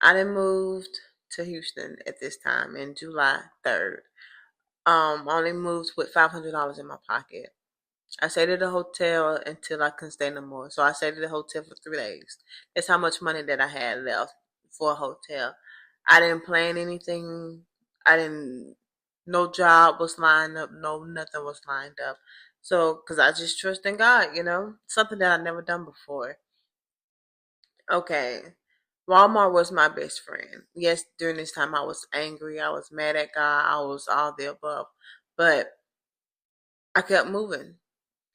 I done moved to Houston at this time in July 3rd. Only moved with $500 in my pocket. I stayed at the hotel until I couldn't stay no more. So I stayed at the hotel for 3 days. That's how much money that I had left for a hotel. I didn't plan anything. I didn't. No job was lined up. No, nothing was lined up. So, cause I just trust in God, something that I never done before. Okay. Walmart was my best friend. Yes, during this time I was angry. I was mad at God. I was all the above. But I kept moving.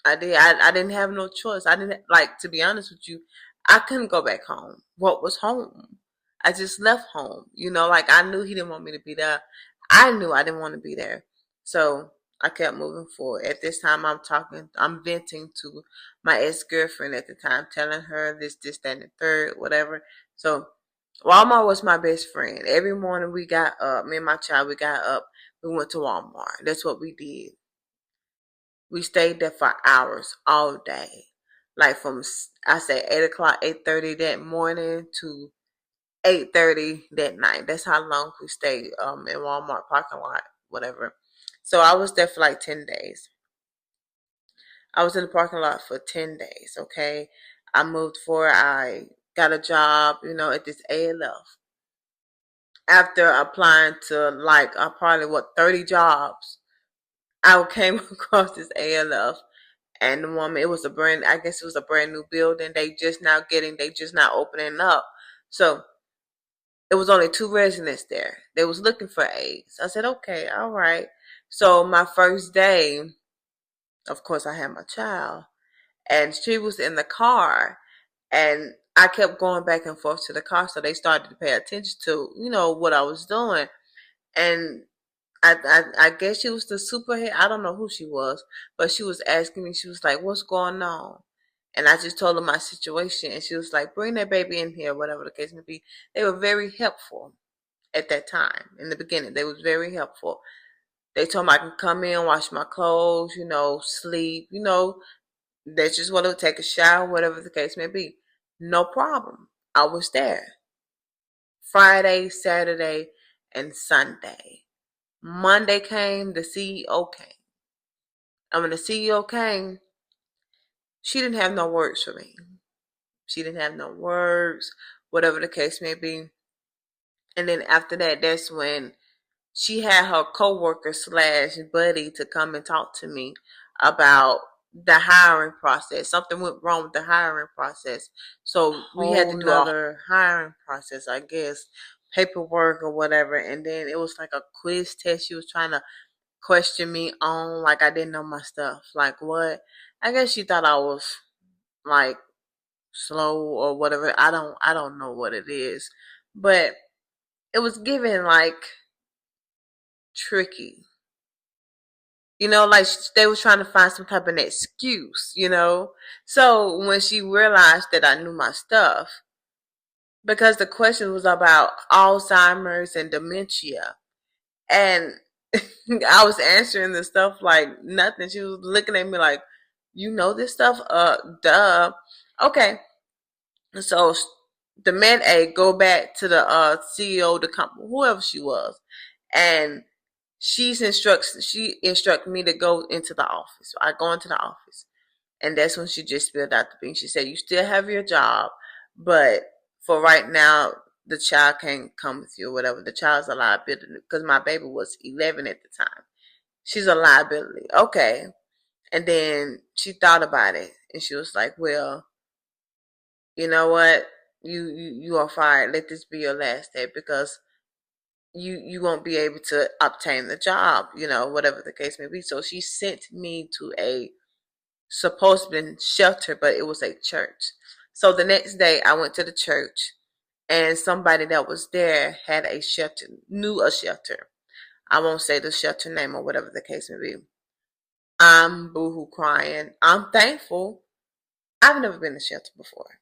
I did. I didn't have no choice. I didn't like to be honest with you. I couldn't go back home. What was home? I just left home. Like I knew he didn't want me to be there. I knew I didn't want to be there. So I kept moving forward. At this time, I'm venting to my ex girlfriend at the time, telling her this, that, and the third, whatever. So Walmart was my best friend. Every morning we got up, me and my child, we got up, we went to Walmart. That's what we did. We stayed there for hours all day. Like from I say 8 o'clock, 8:30 that morning to 8:30 that night. That's how long we stayed in Walmart parking lot, whatever. So I was there for like 10 days. I was in the parking lot for 10 days, okay? I moved forward, I got a job, at this ALF. After applying to like probably 30 jobs, I came across this ALF. And the woman, I guess it was a brand new building. They just now opening up. So it was only two residents there. They was looking for aides. I said, okay, all right. So my first day, of course, I had my child, and she was in the car, and I kept going back and forth to the car. So they started to pay attention to, what I was doing. And I guess she was the superhead. I don't know who she was, but she was asking me. She was like, "What's going on?" And I just told her my situation, and she was like, "Bring that baby in here, whatever the case may be." They were very helpful at that time. In the beginning, they was very helpful. They told me I can come in, wash my clothes, sleep, that's just what it would take a shower, whatever the case may be. No problem. I was there Friday, Saturday, and Sunday. Monday came, the CEO came. When the CEO came, she didn't have no words for me. She didn't have no words, whatever the case may be. And then after that, that's when she had her coworker slash buddy to come and talk to me about the hiring process. Something went wrong with the hiring process. So we had to do another hiring process, I guess, paperwork or whatever. And then it was like a quiz test. She was trying to question me on like I didn't know my stuff. Like what? I guess she thought I was like slow or whatever. I don't know what it is. But it was given like tricky. Like they was trying to find some type of excuse. So when she realized that I knew my stuff, because the question was about Alzheimer's and dementia, and I was answering the stuff like nothing. She was looking at me like, "You know this stuff? Duh." Okay. So the man A go back to the CEO of the company, whoever she was, and she instructed me to go into the office. So I go into the office, and that's when she just spilled out the beans. She said, "You still have your job, but for right now, the child can't come with you or whatever. The child's a liability because my baby was 11 at the time. She's a liability." Okay. And then she thought about it, and she was like, "Well, you know what? You are fired. Let this be your last day because you won't be able to obtain the job, whatever the case may be." So she sent me to a supposed to be shelter, but it was a church. So the next day I went to the church, and somebody that was there had a shelter, knew a shelter. I won't say the shelter name or whatever the case may be. I'm boohoo crying. I'm thankful. I've never been to shelter before.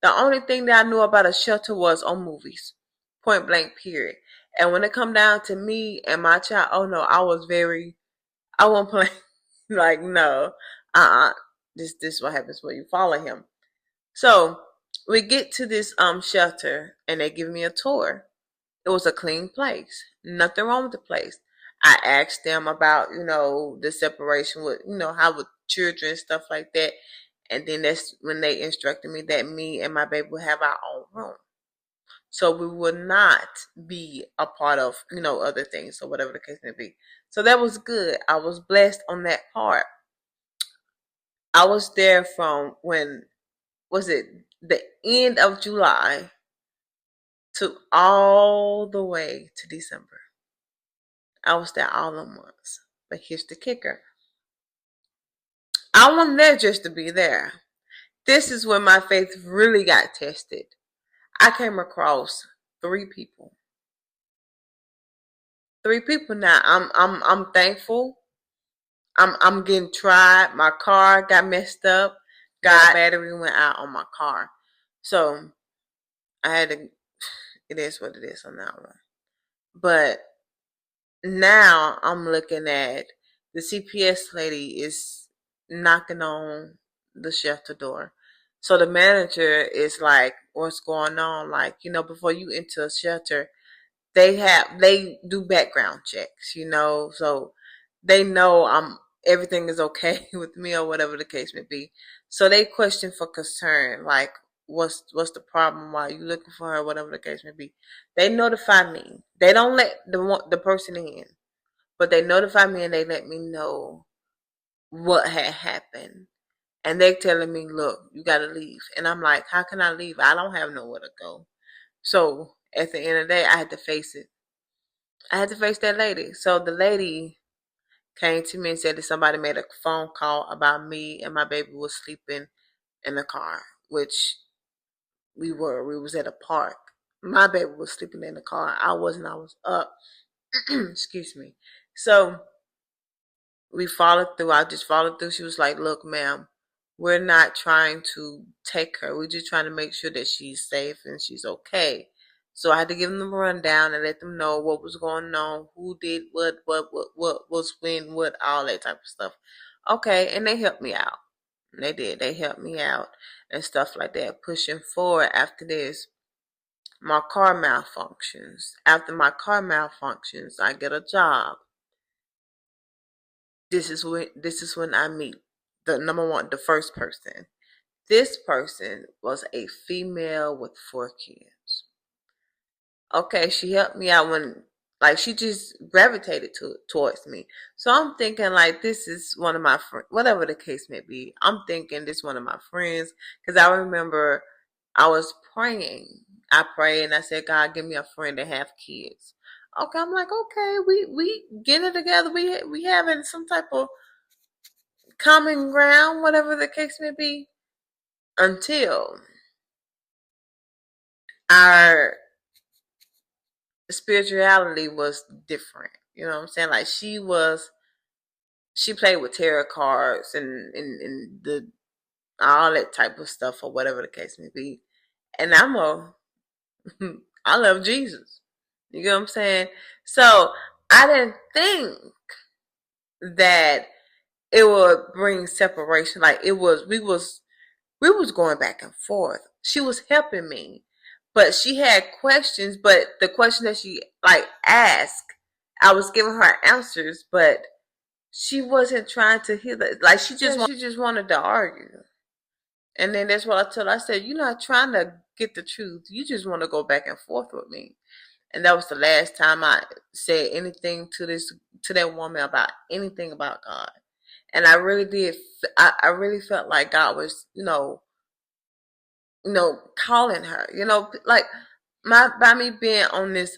The only thing that I knew about a shelter was on movies. Point blank period. And when it come down to me and my child, oh no, I won't play like no. Uh-uh. This what happens when you follow him. So we get to this shelter and they give me a tour. It was a clean place. Nothing wrong with the place. I asked them about, the separation with, how with children and stuff like that. And then that's when they instructed me that me and my baby would have our own room. So we would not be a part of, other things or whatever the case may be. So that was good. I was blessed on that part. I was there from when was it the end of July to all the way to December. I was there all the months. But here's the kicker. I wasn't there just to be there. This is when my faith really got tested. I came across 3 people. 3 people now. I'm thankful. I'm getting tried. My car got messed up. Battery went out on my car. So I had to, it is what it is on that one. But now I'm looking at the CPS lady is knocking on the shelter door. So the manager is like, what's going on? Like, before you enter a shelter, they do background checks, so they know everything is okay with me or whatever the case may be. So they question for concern, like what's the problem, why are you looking for her, whatever the case may be. They notify me. They don't let the person in, but they notify me and they let me know what had happened. And they telling me, look, you gotta leave. And I'm like, how can I leave? I don't have nowhere to go. So at the end of the day, I had to face it. I had to face that lady. So the lady came to me and said that somebody made a phone call about me and my baby was sleeping in the car, which we were. We was at a park. My baby was sleeping in the car. I wasn't. I was up. Excuse me. So we followed through. I just followed through. She was like, look, ma'am, we're not trying to take her. We're just trying to make sure that she's safe and she's okay. So I had to give them the rundown and let them know what was going on, who did what was when, what, all that type of stuff. Okay, and they helped me out. They did. They helped me out and stuff like that. Pushing forward after this, my car malfunctions. After my car malfunctions, I get a job. This is when I meet the number one, the first person. This person was a female with 4 kids. Okay, she helped me out when, like, she just gravitated towards me. So I'm thinking, like, this is one of my friends, whatever the case may be. I'm thinking this is one of my friends because I remember I was praying. I prayed and I said, God, give me a friend that have kids. Okay, I'm like, okay, we getting it together. We having some type of common ground, whatever the case may be, until our spirituality was different. You know what I'm saying? Like she played with tarot cards and the all that type of stuff or whatever the case may be. And I love Jesus. You know what I'm saying? So I didn't think that it would bring separation. Like we was going back and forth. She was helping me, but she had questions. But the question that she like asked, I was giving her answers, but she wasn't trying to hear that. Like she just wanted to argue. And then that's what I told her. I said, "You're not trying to get the truth. You just want to go back and forth with me." And that was the last time I said anything to that woman about anything about God. And I really did. I really felt like God was, calling her, like by me being on this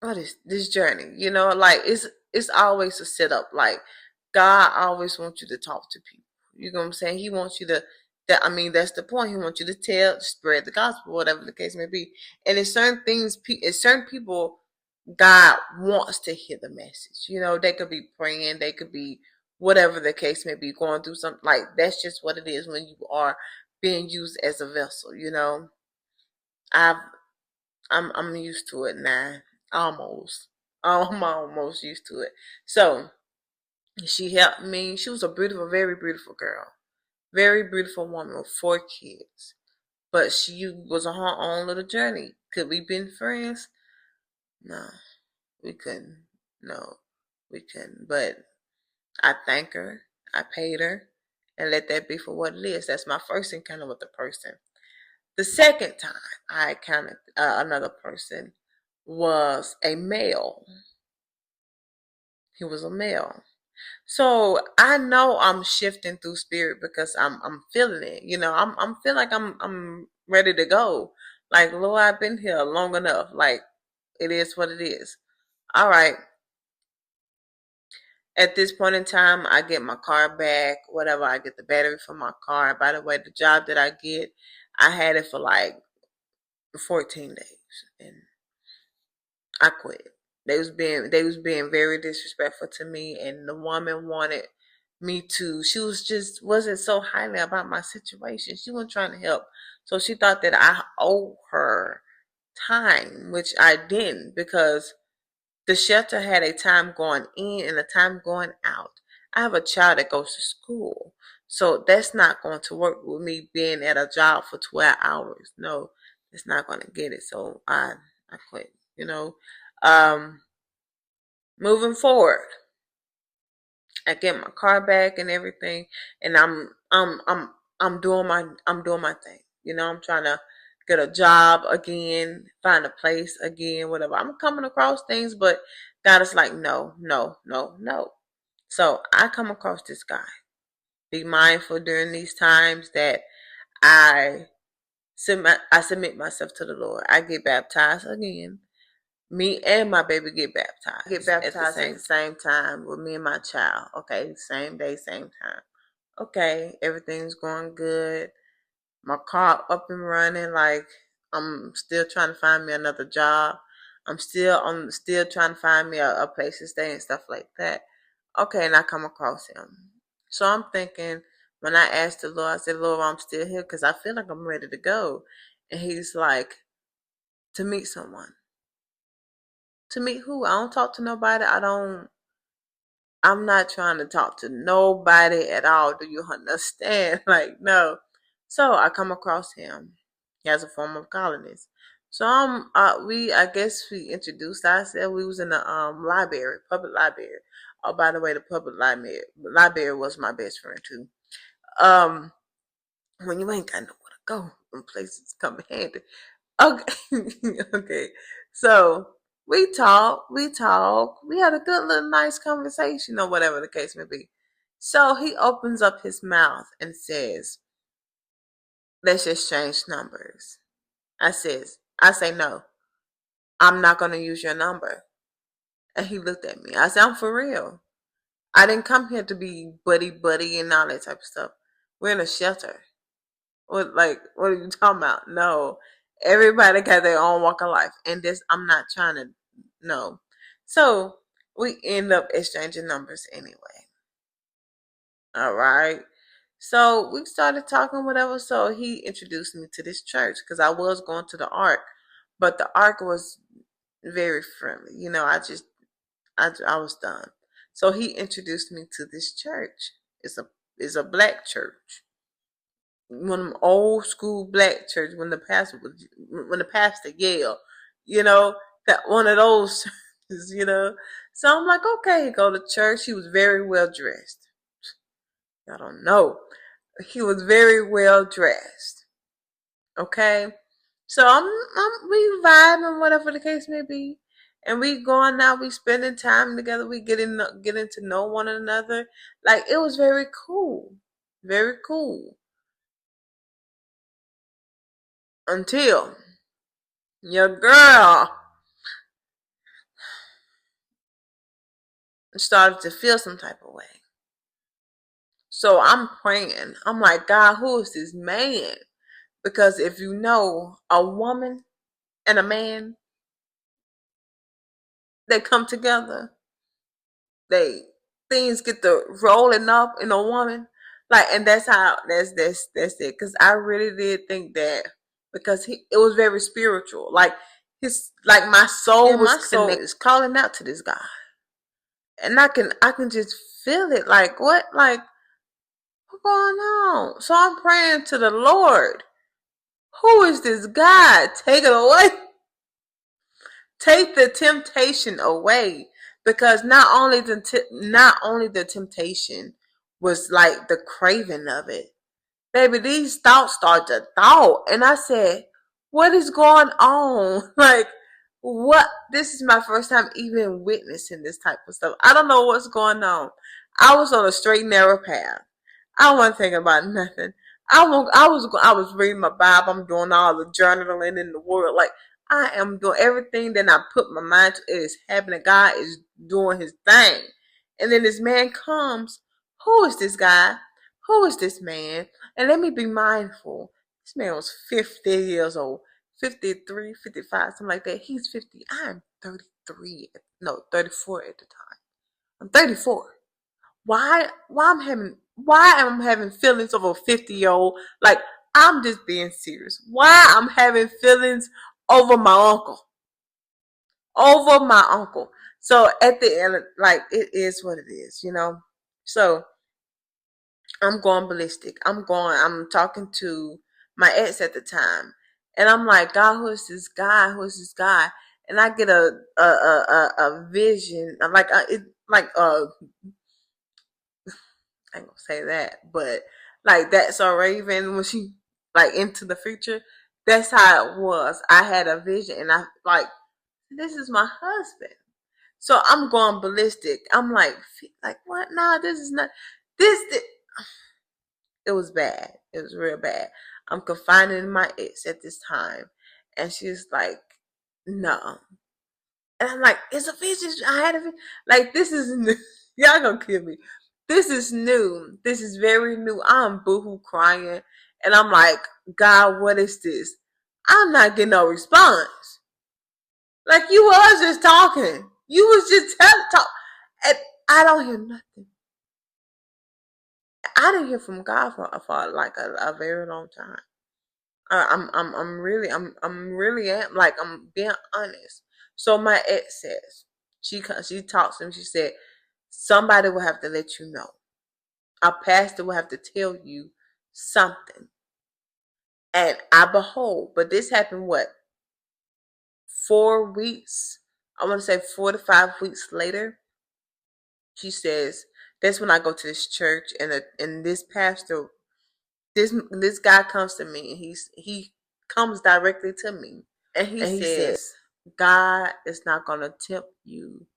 what is this journey, like it's always a setup. Like God always wants you to talk to people. You know what I'm saying? He wants you to that's the point. He wants you to spread the gospel, whatever the case may be. And it's certain things, it's certain people God wants to hear the message. They could be praying, they could be whatever the case may be, going through something. Like that's just what it is when you are being used as a vessel. I've I'm used to it now. Almost. I'm almost used to it. So she helped me. She was a beautiful, very beautiful girl. Very beautiful woman with 4 kids. But she was on her own little journey. Could we been friends? No, we couldn't. No, we couldn't. But I thank her. I paid her. And let that be for what it is. That's my first encounter with the person. The second time I encountered another person was a male. He was a male. So I know I'm shifting through spirit because I'm feeling it. I'm feeling like I'm ready to go. Like, Lord, I've been here long enough. Like, it is what it is. All right. At this point in time, I get my car back, whatever. I get the battery for my car. By the way, the job that I get, I had it for like 14 days, and I quit. They was being very disrespectful to me, and the woman wanted me to. She wasn't so highly about my situation. She wasn't trying to help, so she thought that I owe her time, which I didn't, because the shelter had a time going in and a time going out. I have a child that goes to school, so that's not going to work with me being at a job for 12 hours. No, it's not going to get it. So I quit. Um, moving forward, I get my car back and everything, and I'm doing my thing. I'm trying to get a job again, find a place again, whatever. I'm coming across things, but God is like, no, no, no, no. So I come across this guy. Be mindful during these times that I I submit myself to the Lord. I get baptized again. Me and my baby get baptized. Get baptized at the same time with me and my child. Okay, same day, same time. Okay, everything's going good. My car up and running. Like, I'm still trying to find me another job. I'm still trying to find me a place to stay and stuff like that. Okay, and I come across him. So I'm thinking, when I asked the Lord, I said, Lord, I'm still here because I feel like I'm ready to go. And he's like, to meet someone. To meet who? I don't talk to nobody. I'm not trying to talk to nobody at all. Do you understand? Like, no. So I come across him. He has a form of godliness. So I guess we introduced ourselves. We was in the library, public library. Oh, by the way, the public library was my best friend too. Um, when you ain't got nowhere to go, when places come in handy. Okay. Okay. So we talk. We had a good little nice conversation or whatever the case may be. So he opens up his mouth and says, let's exchange numbers. I say no. I'm not gonna use your number. And he looked at me. I said, I'm for real. I didn't come here to be buddy buddy and all that type of stuff. We're in a shelter. What are you talking about? No. Everybody got their own walk of life. And this, I'm not trying to, no. So we end up exchanging numbers anyway. All right. So we started talking, whatever. So he introduced me to this church because I was going to the Ark, but the Ark was very friendly. I was done. So he introduced me to this church. It's a black church, one of them old school black church when the pastor yelled, that one of those churches. So I'm like, okay, go to church. He was very well dressed. I don't know. He was very well dressed. Okay. So we vibing, whatever the case may be. And we going out, we spending time together, we getting to know one another. Like, it was very cool. Very cool. Until your girl started to feel some type of way. So I'm praying. I'm like, God, who is this man? Because if you know, a woman and a man, they come together. They Things get the rolling up in a woman. Like, and that's it. Because I really did think that, because it was very spiritual. Like, my soul is calling out to this guy. And I can just feel it. Like, what? Like, going on? So I'm praying to the Lord. Who is this guy? Take it away. Take the temptation away, because not only the temptation was like the craving of it, baby. These thoughts start to thought, and I said, "What is going on?" Like, what? This is my first time even witnessing this type of stuff. I don't know what's going on. I was on a straight narrow path. I wasn't thinking about nothing. I was reading my Bible. I'm doing all the journaling in the world. Like, I am doing everything that I put my mind to. It is happening. God is doing His thing. And then this man comes. Who is this guy? Who is this man? And let me be mindful. This man was 50 years old. 53, 55, something like that. He's 50. I'm 33. No, 34 at the time. I'm 34. Why am I having feelings over a 50-year-old? Like, I'm just being serious. Why I'm having feelings over my uncle? Over my uncle. So at the end, like, it is what it is, you know? So I'm going ballistic. I'm talking to my ex at the time. And I'm like, God, who is this guy? Who is this guy? And I get a vision. I'm like, I ain't gonna say that, but like, that's a raven when she, like, into the future. That's how it was. I had a vision, and I like, this is my husband. So I'm going ballistic. I'm like what? Nah, this is not this. It was bad. It was real bad. I'm confining my ex at this time, and she's like, no. And I'm like, it's a vision. I had a vision. Like, this is new. Y'all gonna kill me. This is new. This is very new. I'm boohoo crying. And I'm like, God, what is this? I'm not getting no response. Like, you was just talking. You was just talk. And I don't hear nothing. I didn't hear from God for like a very long time. I'm really like, I'm being honest. So my ex says, she talks to him. She said, somebody will have to let you know. A pastor will have to tell you something. And I behold, but this happened what, 4 weeks? I want to say 4 to 5 weeks later. She says, that's when I go to this church, and this pastor, this guy comes to me, and he comes directly to me, and he says, God is not gonna tempt you,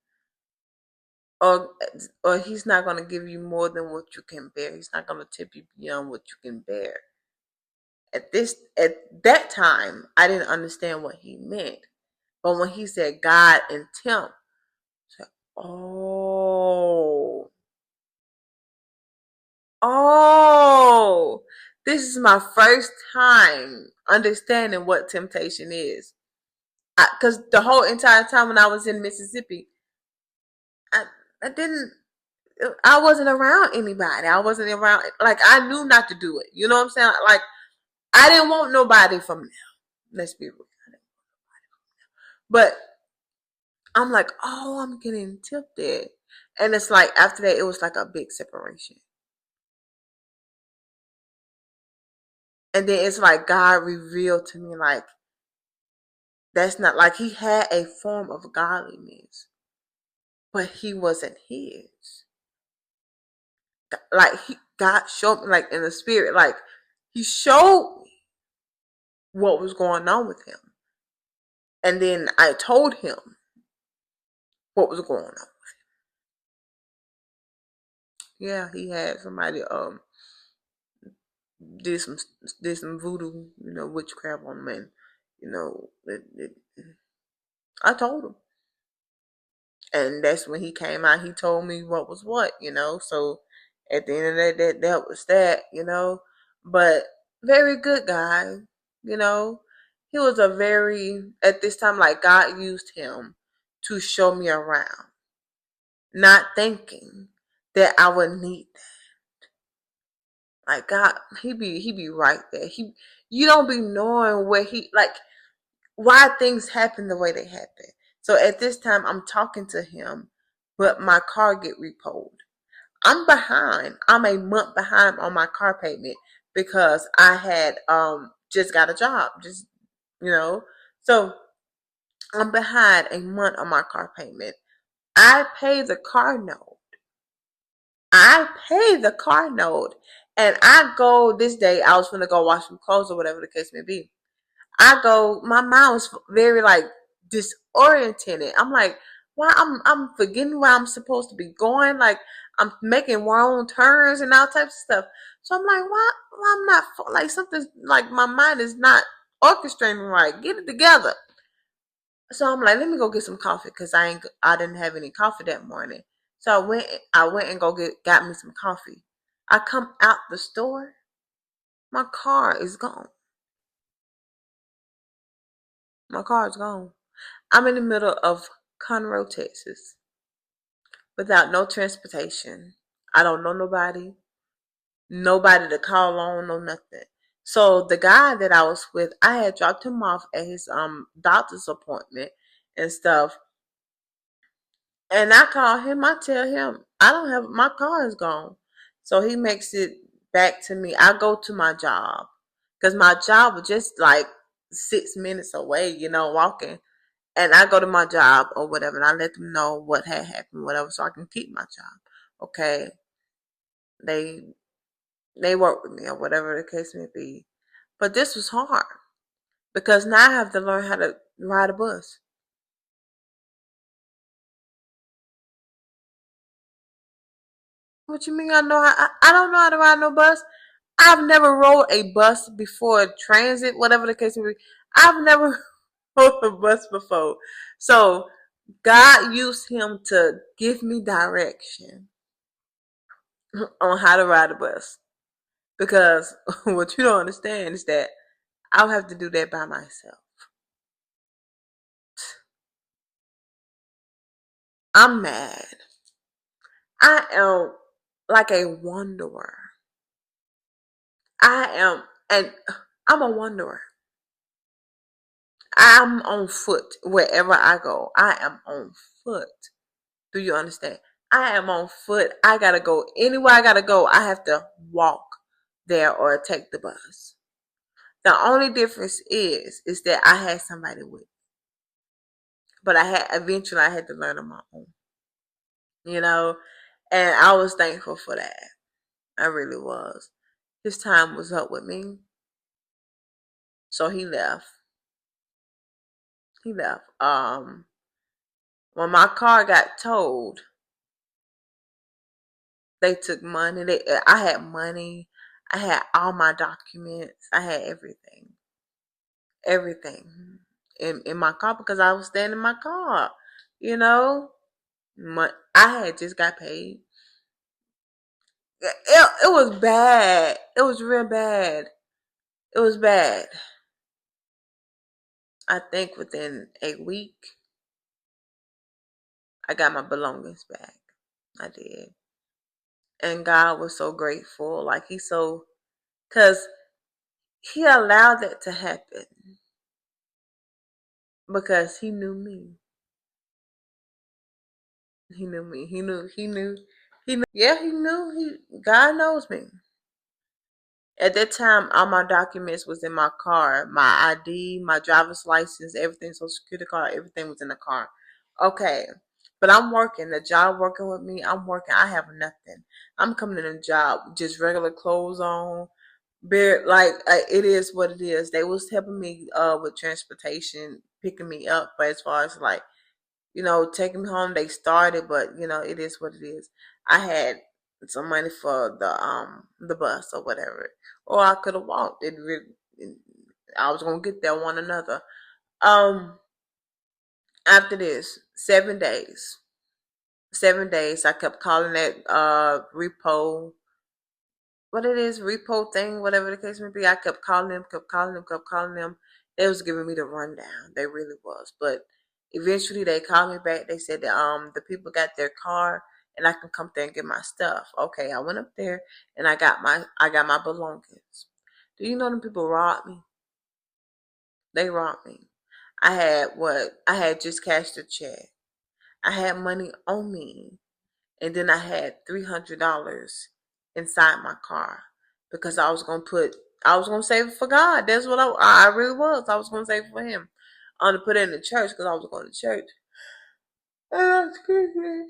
or He's not gonna give you more than what you can bear. He's not gonna tempt you beyond what you can bear. At that time, I didn't understand what he meant, but when he said God and tempt, I said, oh, this is my first time understanding what temptation is. Because the whole entire time when I was in Mississippi, I, I didn't, I wasn't around anybody. I wasn't around, like, I knew not to do it. You know what I'm saying? Like, I didn't want nobody from them. Let's be real. But I'm like, oh, I'm getting tempted. And it's like, after that, it was like a big separation. And then it's like God revealed to me, like, that's not, like, he had a form of godliness, but he wasn't his. Like, God showed me, like, in the spirit, like, he showed me what was going on with him. And then I told him what was going on. Yeah, he had somebody did some voodoo, witchcraft on him, and I told him. And that's when he came out. He told me what was what. So at the end of that was that. But very good guy. You know, he was at this time, like, God used him to show me around, not thinking that I would need that. Like, God, he be right there. You don't be knowing where why things happen the way they happen. So at this time, I'm talking to him, but my car get repoed. I'm behind. I'm a month behind on my car payment because I had just got a job. Just you know. So I'm behind a month on my car payment. I pay the car note. I pay the car note. And I go this day, I was gonna go wash some clothes or whatever the case may be. I go, my mind was very like disoriented. I'm like, why I'm forgetting where I'm supposed to be going. Like I'm making wrong turns and all types of stuff. So I'm like, why I'm not like something's like my mind is not orchestrating right. Get it together. So I'm like, let me go get some coffee because I didn't have any coffee that morning. So I went and got me some coffee. I come out the store, my car is gone. My car is gone. I'm in the middle of Conroe, Texas, without no transportation. I don't know nobody to call on, no nothing. So the guy that I was with, I had dropped him off at his doctor's appointment and stuff. And I call him, I tell him, I don't have my car is gone. So he makes it back to me. I go to my job. Because my job was just like 6 minutes away, walking. And I go to my job or whatever, and I let them know what had happened, whatever, so I can keep my job. Okay, they they work with me or whatever the case may be. But this was hard because now I have to learn how to ride a bus. What you mean? I don't know how to ride no bus. I've never rode a bus before, transit, whatever the case may be. I've never rode a bus before. So God used him to give me direction on how to ride a bus. Because what you don't understand is that I'll have to do that by myself. I'm mad. I am like a wanderer. I am, and I'm a wanderer. I'm on foot wherever I go. I am on foot. Do you understand? I am on foot. I gotta go anywhere I gotta go. I have to walk there or take the bus. The only difference is that I had somebody with me. But I had to learn on my own. You know, and I was thankful for that. I really was. His time was up with me, so he left. He left. When my car got towed, they took money. I had money. I had all my documents. I had everything in my car because I was staying in my car. You know, I had just got paid. It was bad. It was real bad. It was bad. I think within a week, I got my belongings back. I did. And God was so grateful. Like, because He allowed that to happen because He knew me. He knew me. He knew. Yeah, He knew. God knows me. At that time, all my documents was in my car. My ID, my driver's license, everything, social security card, everything was in the car. Okay. But I'm working. The job working with me, I'm working. I have nothing. I'm coming in a job, just regular clothes on. Bare, like it is what it is. They was helping me with transportation, picking me up, but as far as like taking me home, they started, but it is what it is. I had some money for the bus or whatever, or I could have walked. I was gonna get there one another. Um, After this, 7 days. 7 days, I kept calling that repo, what it is, repo thing, whatever the case may be. I kept calling them, kept calling them, kept calling them. They was giving me the rundown. They really was. But eventually they called me back. They said that the people got their car and I can come there and get my stuff. Okay, I went up there and I got my belongings. Do you know them people robbed me? They robbed me. I had just cashed a check. I had money on me. and then I had $300 inside my car because I was gonna save it for God. That's what I really was. I was gonna save it for Him. I'm gonna put it in the church because I was going to church. Excuse me.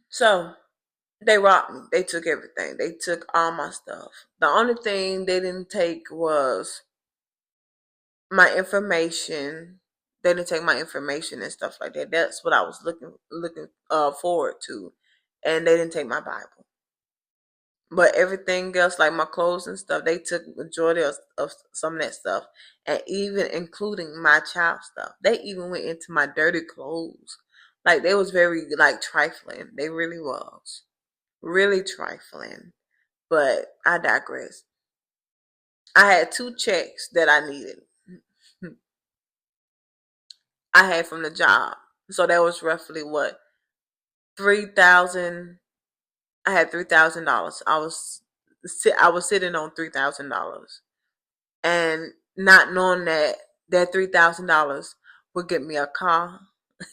So they robbed me. They took everything. They took all my stuff. The only thing they didn't take was my information. They didn't take my information and stuff like that. That's what I was looking forward to. And they didn't take my Bible. But everything else, like my clothes and stuff, they took majority of some of that stuff, and even including my child stuff. They even went into my dirty clothes. Like they was very like trifling. They really was really trifling. But I digress. I had 2 checks that I needed. I had from the job, so that was roughly what 3,000. I had $3,000. I was sitting on $3,000, and not knowing that $3,000 would get me a car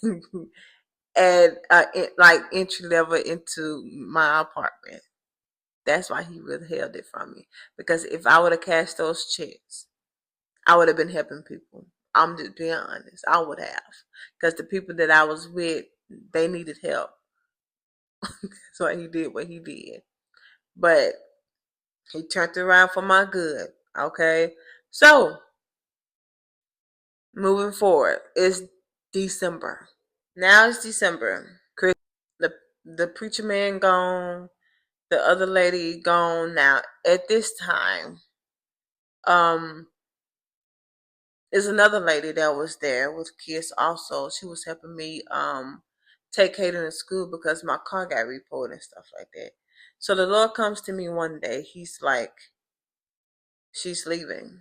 and like entry level into my apartment. That's why he withheld it from me. Because if I would have cashed those checks, I would have been helping people. I'm just being honest. I would have. Because the people that I was with, they needed help. So he did what he did. But he turned around for my good. Okay? So, moving forward, it's December. Now it's December. The, the preacher man gone. The other lady gone. Now, at this time, um, there's another lady that was there with kids also. She was helping me take Hayden to school because my car got repoed and stuff like that. So the Lord comes to me one day. He's like, she's leaving.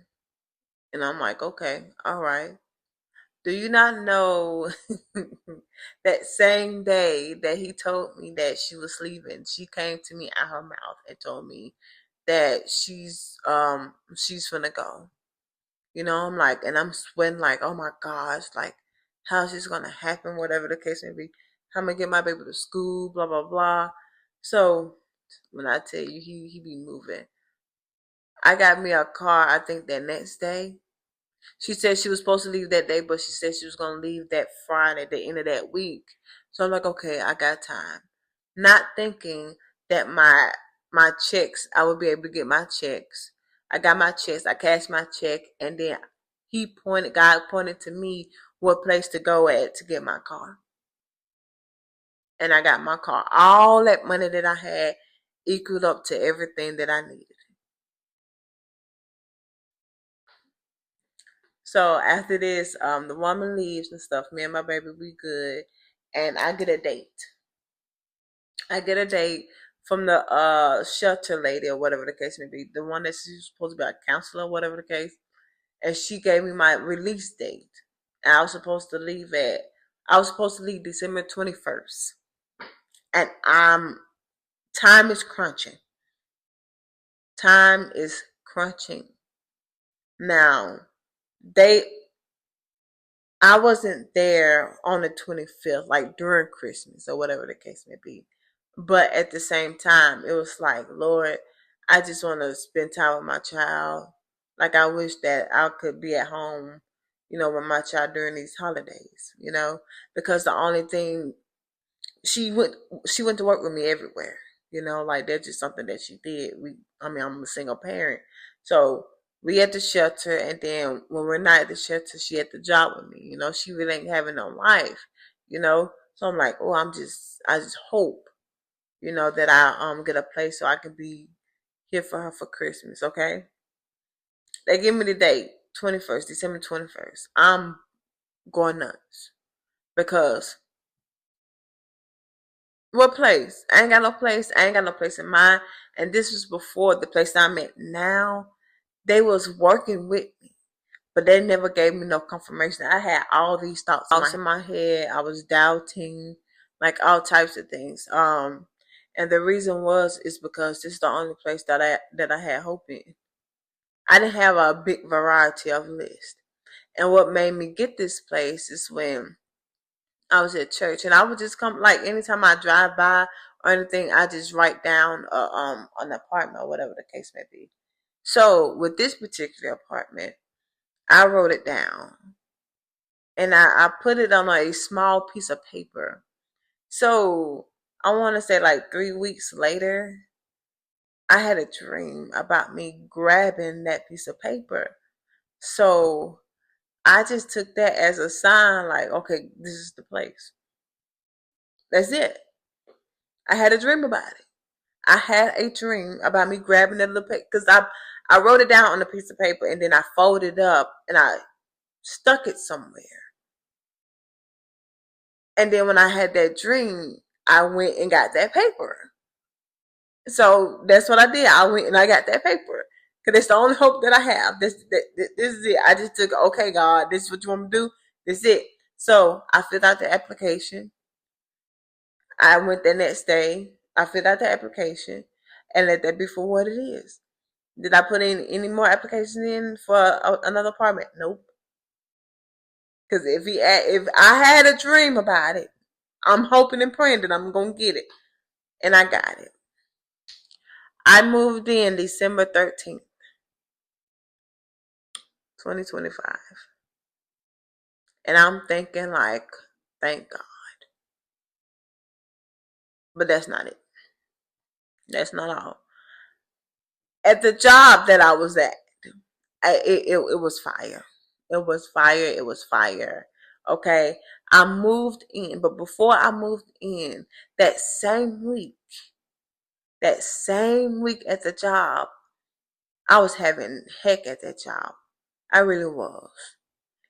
And I'm like, okay, all right. Do you not know that same day that he told me that she was leaving, she came to me out her mouth and told me that she's gonna go. You know, I'm like, and I'm sweating like, oh my gosh, like, how's this gonna happen? Whatever the case may be, how am I gonna get my baby to school? Blah blah blah. So when I tell you, he be moving. I got me a car. I think that next day. She said she was supposed to leave that day, but she said she was gonna leave that Friday, at the end of that week. So I'm like, okay, I got time. Not thinking that my checks, I would be able to get my checks. I got my checks, I cashed my check, and then God pointed to me what place to go at to get my car. And I got my car. All that money that I had equaled up to everything that I needed. So after this, the woman leaves and stuff. Me and my baby, we good, and I get a date. I get a date from the shelter lady or whatever the case may be, the one that she's supposed to be a counselor, whatever the case, and she gave me my release date. And I was supposed to leave December 21st, and time is crunching. Time is crunching. Now they I wasn't there on the 25th, like during Christmas or whatever the case may be. But at the same time, it was like, Lord, I just want to spend time with my child. Like, I wish that I could be at home, with my child during these holidays, because the only thing she went she went to work with me everywhere. Like that's just something that she did. I'm a single parent. So we at the shelter, and then when we're not at the shelter, she at the job with me. She really ain't having no life, So I'm like, oh, I just hope, that I get a place so I can be here for her for Christmas, okay? They give me the date, 21st, December 21st. I'm going nuts because what place? I ain't got no place. I ain't got no place in mind. And this was before the place I'm at now. They was working with me, but they never gave me no confirmation. I had all these thoughts in my head. I was doubting, like all types of things. And the reason is because this is the only place that I had hope in. I didn't have a big variety of list. And what made me get this place is when I was at church, and I would just come, like, anytime I drive by or anything, I just write down an apartment or whatever the case may be. So with this particular apartment, I wrote it down, and I put it on a small piece of paper. So I want to say like 3 weeks later, I had a dream about me grabbing that piece of paper. So I just took that as a sign, like, okay, this is the place. That's it. I had a dream about it. I had a dream about me grabbing that little paper, because I wrote it down on a piece of paper, and then I folded it up and I stuck it somewhere. And then when I had that dream, I went and got that paper. So that's what I did. I went and I got that paper, because it's the only hope that I have. This is it. I just took, okay, God, this is what you want me to do. This is it. So I filled out the application. I went the next day. I filled out the application and let that be for what it is. Did I put in any more applications in for another apartment? Nope. Because if I had a dream about it, I'm hoping and praying that I'm gonna get it, and I got it. I moved in December 13th, 2025, and I'm thinking like, thank God, but that's not it. That's not all. At the job that I was at, it was fire. It was fire. It was fire. Okay. I moved in, but before I moved in, that same week, at the job, I was having heck at that job. I really was.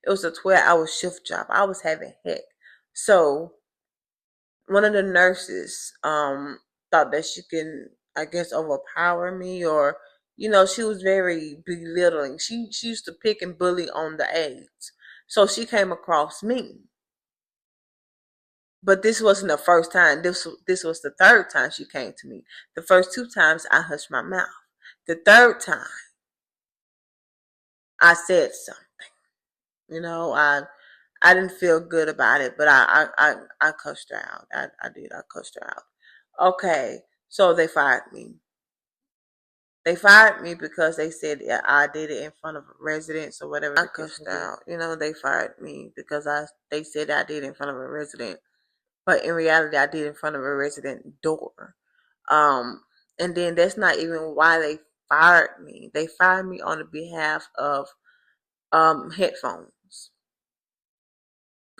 It was a 12-hour shift job. I was having heck. So one of the nurses thought that she can, I guess, overpower me, or she was very belittling. She used to pick and bully on the aides. So she came across me. But this wasn't the first time. This was the third time she came to me. The first 2 times I hushed my mouth. The third time I said something. I didn't feel good about it, but I cussed her out. I did. I cussed her out. Okay, so they fired me. They fired me because they said I did it in front of a resident or whatever. I cussed out. They fired me because they said I did it in front of a resident, but in reality, I did it in front of a resident door. And then that's not even why they fired me. They fired me on the behalf of headphones.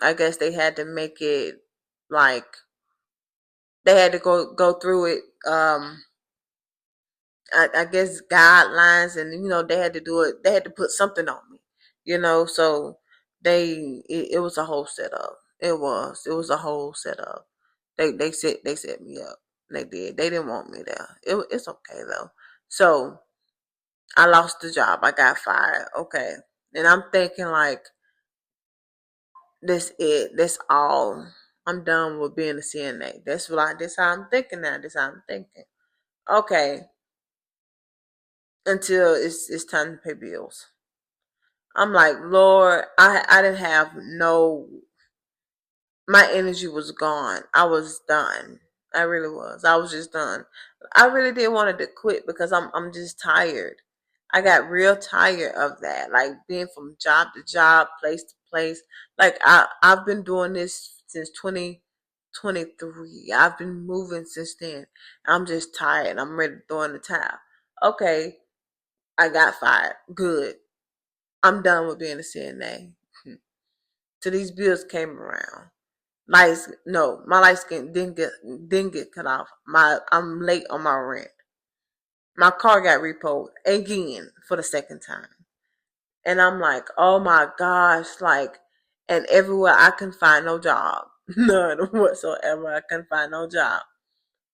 I guess they had to make it like they had to go through it. I guess guidelines, and they had to do it. They had to put something on me, So it was a whole setup. It was a whole setup. They set me up. They did. They didn't want me there. It's okay though. So I lost the job. I got fired. Okay, and I'm thinking like, that's it. That's all. I'm done with being a CNA. That's how I'm thinking now. That's how I'm thinking. Okay. Until it's time to pay bills. I'm like, Lord, I didn't have no, my energy was gone. I was done. I really was. I was just done. I really did want to quit because I'm just tired. I got real tired of that. Like being from job to job, place to place. Like I've been doing this since 2023. I've been moving since then. I'm just tired. I'm ready to throw in the towel. Okay, I got fired. Good. I'm done with being a CNA. So these bills came around. Lights, no, my light skin didn't get cut off. I'm late on my rent. My car got repoed again for the second time. And I'm like, oh my gosh, like, and everywhere I can find no job. None whatsoever. I can find no job.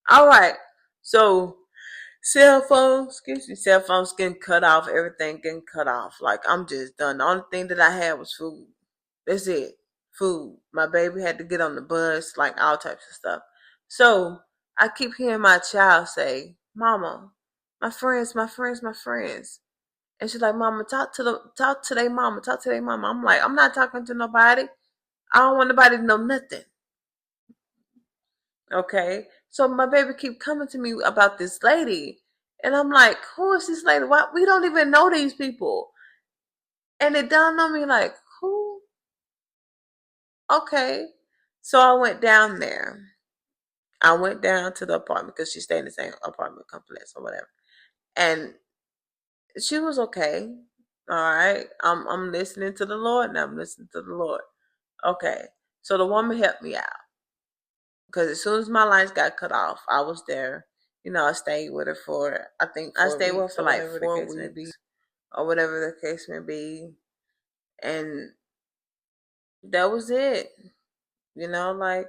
All right. So cell phones getting cut off, everything getting cut off. Like, I'm just done. The only thing that I had was food. That's it. Food. My baby had to get on the bus, like all types of stuff. So I keep hearing my child say, Mama, my friends, my friends, my friends. And she's like, Mama, talk to their mama, talk to their mama. I'm like, I'm not talking to nobody. I don't want nobody to know nothing. Okay, so my baby keep coming to me about this lady, and I'm like, who is this lady? Why we don't even know these people? And it dawned on me like, who? Okay, so I went down there. I went down to the apartment because she stayed in the same apartment complex or whatever, and she was okay. All right, I'm listening to the Lord, and I'm listening to the Lord. Okay, so the woman helped me out because as soon as my lights got cut off, I was there. I stayed with her for I think I stayed with her for like 4 weeks or whatever the case may be, and that was it. Like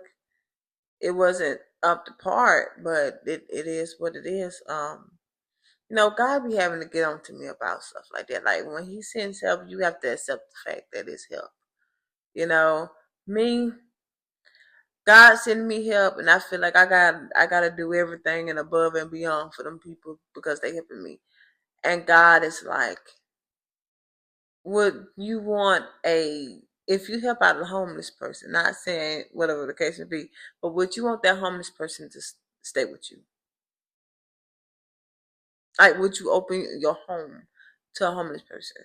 it wasn't up to part, but it is what it is. God be having to get on to me about stuff like that. Like when He sends help, you have to accept the fact that it's help. You know, me, God sending me help, and I feel like I gotta do everything and above and beyond for them people because they helping me. And God is like, would you want if you help out a homeless person, not saying whatever the case may be, but would you want that homeless person to stay with you? Like, would you open your home to a homeless person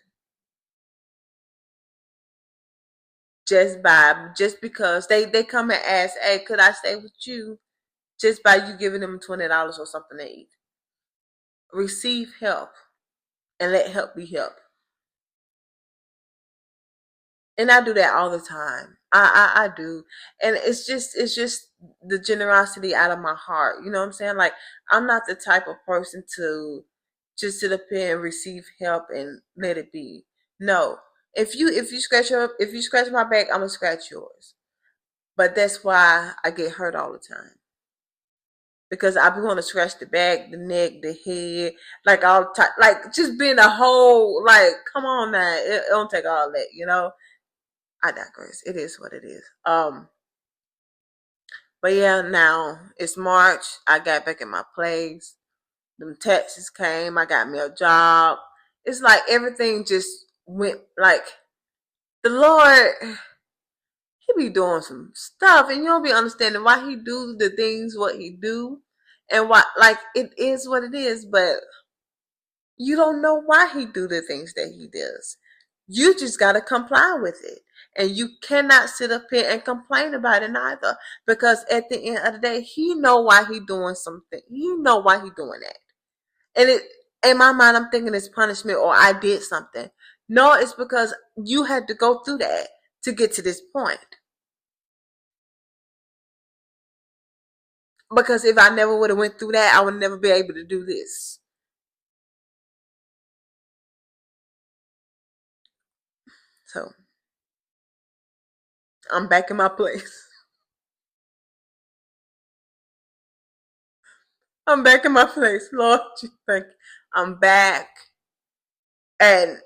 just because they come and ask, hey, could I stay with you? Just by you giving them $20 or something to eat. Receive help and let help be help. And I do that all the time. I do. And it's just the generosity out of my heart. You know what I'm saying? Like I'm not the type of person to just sit up here and receive help and let it be. No. If you scratch my back, I'm gonna scratch yours. But that's why I get hurt all the time. Because I be want to scratch the back, the neck, the head, like all type, like just being a whole, like, come on now, it don't take all that. I digress. It is what it is. But yeah, now it's March. I got back in my place. Them taxes came. I got me a job. It's like everything just went like the Lord. He be doing some stuff, and you don't be understanding why He do the things what He do, and why like it is what it is. But you don't know why He do the things that He does. You just gotta comply with it. And you cannot sit up here and complain about it either. Because at the end of the day, He know why He doing something. He know why He doing that. And it in my mind I'm thinking it's punishment or I did something. No, it's because you had to go through that to get to this point. Because if I never would have went through that, I would never be able to do this. So I'm back in my place. I'm back in my place. Lord, thank you. I'm back and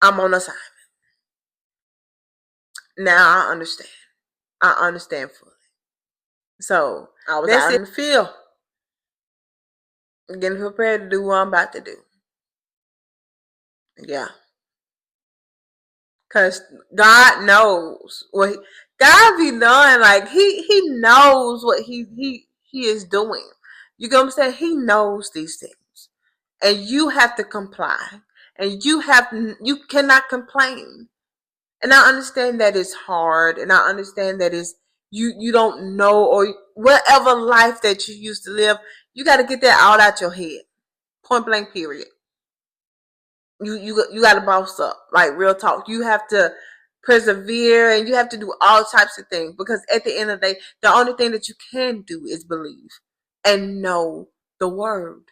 I'm on assignment. Now I understand. I understand fully. So I was out in the field, getting prepared to do what I'm about to do. Yeah. Cause God knows what God be knowing. Like He knows what he is doing. You get what I'm saying? He knows these things, and you have to comply, and you cannot complain. And I understand that it's hard, and I understand that it's you don't know or whatever life that you used to live. You got to get that out your head. Point blank. Period. You got to boss up. Like real talk. You have to persevere, and you have to do all types of things because at the end of the day, the only thing that you can do is believe and know the word.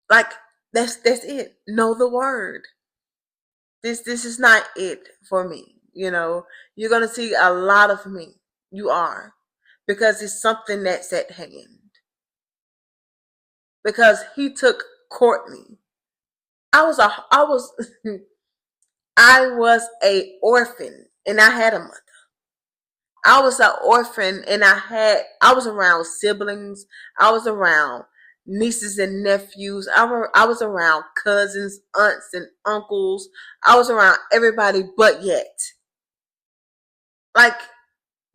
Like that's it. Know the word. This is not it for me. You're gonna see a lot of me. You are, because it's something that's at hand. Because He took Courtney. I was a orphan and I had a mother. I was an orphan and I was around siblings. I was around nieces and nephews. I was around cousins, aunts and uncles. I was around everybody but yet. Like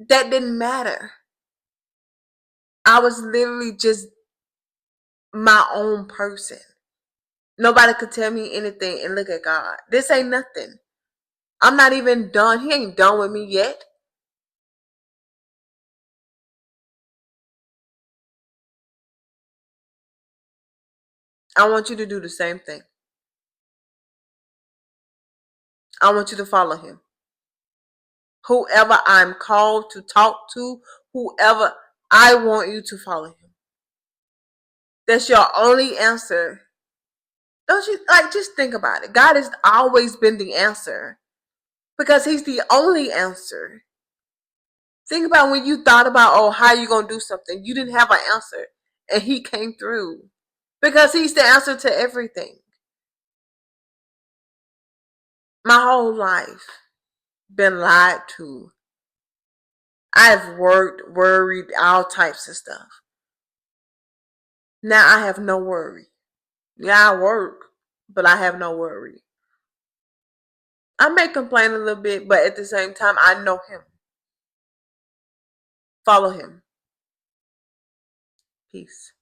That didn't matter. I was literally just my own person. Nobody could tell me anything, and look at God. This ain't nothing. I'm not even done. He ain't done with me yet. I want you to do the same thing. I want you to follow him. Whoever I'm called to talk to, whoever, I want you to follow him. That's your only answer. Don't you, like, just think about it. God has always been the answer because he's the only answer. Think about when you thought about, oh, how you going to do something. You didn't have an answer and he came through because he's the answer to everything. My whole life been lied to. I've worked, worried, all types of stuff. Now I have no worry. Yeah, I work, but I have no worry. I may complain a little bit, but at the same time, I know him. Follow him. Peace.